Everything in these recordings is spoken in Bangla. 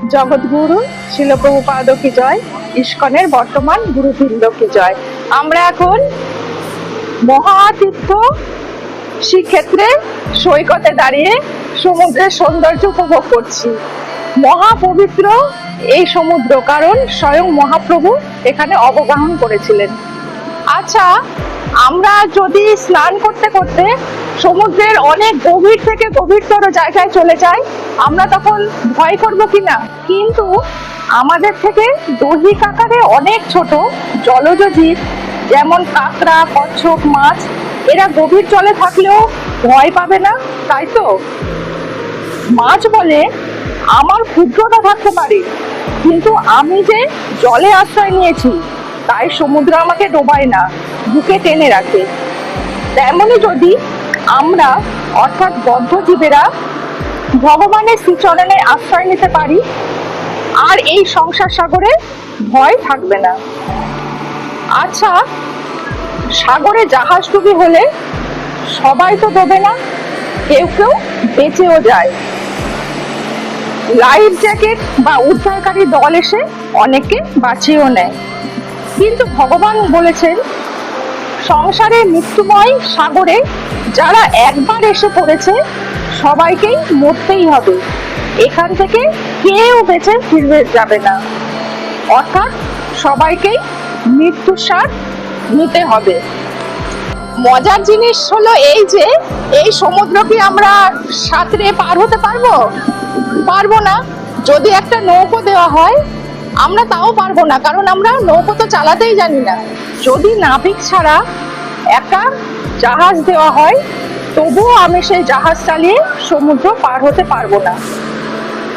জগৎগুরু শিল প্রভুপাদ কি জয়, ইস্কনের বর্তমান গুরুবৃন্দ কি জয়। আমরা এখন মহাতীর্থ শ্রীক্ষেত্রে সৈকতে দাঁড়িয়ে সমুদ্রের সৌন্দর্য উপভোগ করছি। মহাপবিত্র এই সমুদ্র, কারণ স্বয়ং মহাপ্রভু এখানে অবগাহন করেছিলেন। আচ্ছা, আমরা যদি স্নান করতে করতে সমুদ্রের অনেক গভীর থেকে গভীরতর জায়গায় চলে যাই, আমরা তখন ভয় করবো কিনা? কিন্তু আমাদের থেকে দৈহিক আকারে অনেক ছোট জলজ জীব, যেমন কাঁকড়া, কচ্ছপ, মাছ, এরা গভীর জলে থাকলেও ভয় পাবে না, তাই তো? মাছ বলে, আমার ক্ষুদ্রতা থাকতে পারে, কিন্তু আমি যে জলে আশ্রয় নিয়েছি, তাই সমুদ্র আমাকে ডোবায় না, বুকে টেনে রাখে। তেমনি যদি আমরা অর্থাৎ বদ্ধ জীবেরা ভগবানের শ্রীচরণে আশ্রয় নিতে পারি, আর এই সংসার সাগরে ভয় থাকবে না। আচ্ছা, সাগরে জাহাজ ডুবি হলে সবাই তো ডোবে না, কেউ কেউ বেঁচেও যায়। লাইফ জ্যাকেট বা উদ্ধারকারী দল এসে অনেকে বাঁচিয়েও নেয়। কিন্তু ভগবান বলেছেন, সংসারের মৃত্যুময় সাগরে যারা একবার এসে পড়েছে সবাইকেই মরতেই হবে, এখান থেকে কেউ বেঁচে ফিরবে যাবে না। অর্থাৎ সবাইকেই মৃত্যুর স্বাদ নিতে হবে। মজার জিনিস হলো এই যে, এই সমুদ্র কি আমরা সাঁতরে পার হতে পারবো? পারবো না। যদি একটা নৌকো দেওয়া হয়, আমরা তাও পারবো না, কারণ আমরা নৌকো তো চালাতেই জানি না। যদি নাবিক ছাড়া একটা জাহাজ দেওয়া হয়, তবুও আমি সেই জাহাজ চালিয়ে সমুদ্র পার হতে পারবো না।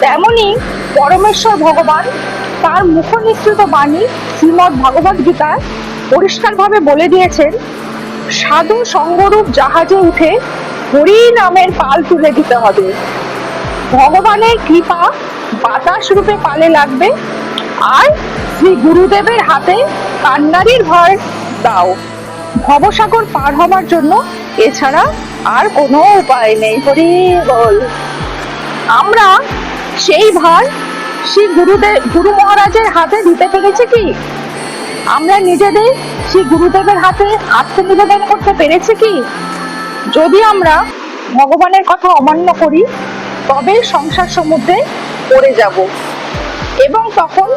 তেমনি পরমেশ্বর ভগবান তার মুখ নিঃসৃত বাণী শ্রীমদ্ ভগবদ গীতায় পরিষ্কারভাবে বলে দিয়েছেন, সাধু সঙ্গরূপ জাহাজে উঠে হরি নামের পাল তুলে দিতে হবে। ভগবানের কৃপা বাতাস রূপে পালে লাগবে, আর শ্রী গুরুদেবের হাতে কান্নারির ভার দাও। ভবসাগর পার হবার জন্য এছাড়া আর কোনো উপায় নেই। হরি বল। আমরা সেই ভার শ্রী গুরু মহারাজের হাতে দিতে পেরেছি কি? আমরা নিজেদের শ্রী গুরুদেবের হাতে আত্মনিবেদন করতে পেরেছি কি? যদি আমরা ভগবানের কথা অমান্য করি, তবে সংসার সমুদ্রে পড়ে যাব, এবং তখন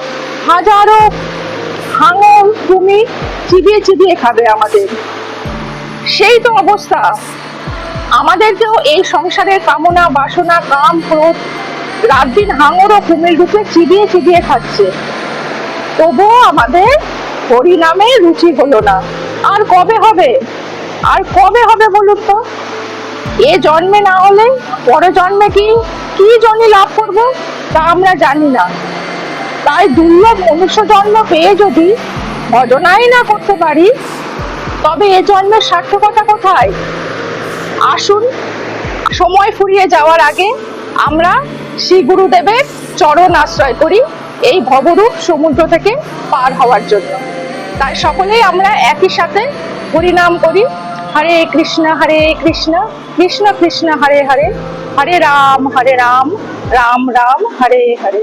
হাজারো হাঙর কুমির চিবিয়ে চিবিয়ে খাবে আমাদের। সেই তো অবস্থা। আমাদেরকেও এই সংসারের কামনা, বাসনা, কাম, ক্রোধ রাত দিন হাঙর ও কুমির রূপে চিবিয়ে চিবিয়ে খাচ্ছে, তবুও আমাদের হরি নামে রুচি হলো না। আর কবে হবে? আর কবে হবে বলুন তো? এ জন্মে না হলে পরে জন্মে কি জনি লাভ করব তা আমরা জানি না। তাই দুর্লভ মনুষ্য জন্ম পেয়ে যদি ভজনাই না করতে পারি, তবে এ জন্মের সার্থকতা কোথায়? আসুন, সময় ফুরিয়ে যাওয়ার আগে আমরা শ্রী গুরুদেবের চরণ আশ্রয় করি এই ভবরূপ সমুদ্র থেকে পার হওয়ার জন্য। তাই সকলেই আমরা একই সাথে হরিনাম করি। হরে কৃষ্ণ কৃষ্ণ কৃষ্ণ হরে হরে, হরে রাম রাম রাম হরে হরে।